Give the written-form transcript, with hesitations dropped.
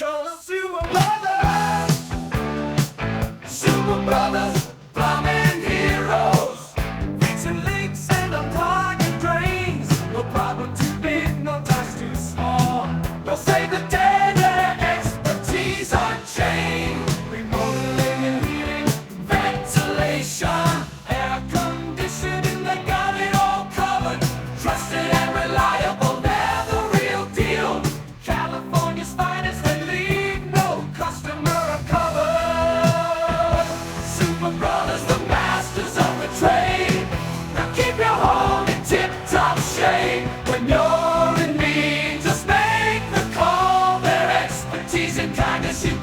Super Brothers, Super Brothers, plumbing heroes, fixing leaks and unclogging drains. No problem too big, no task too small. They'll save the day, their expertise unchained. Remodeling and heating, ventilation, air conditioning, they got it all covered. Trusted and reliable, they're the real deal. California's finest, they leave no customer uncovered. Super Brothers, the masters of the trade. Now keep your home in tip-top shape. When you're in need, just make the call. Their expertise and kindness you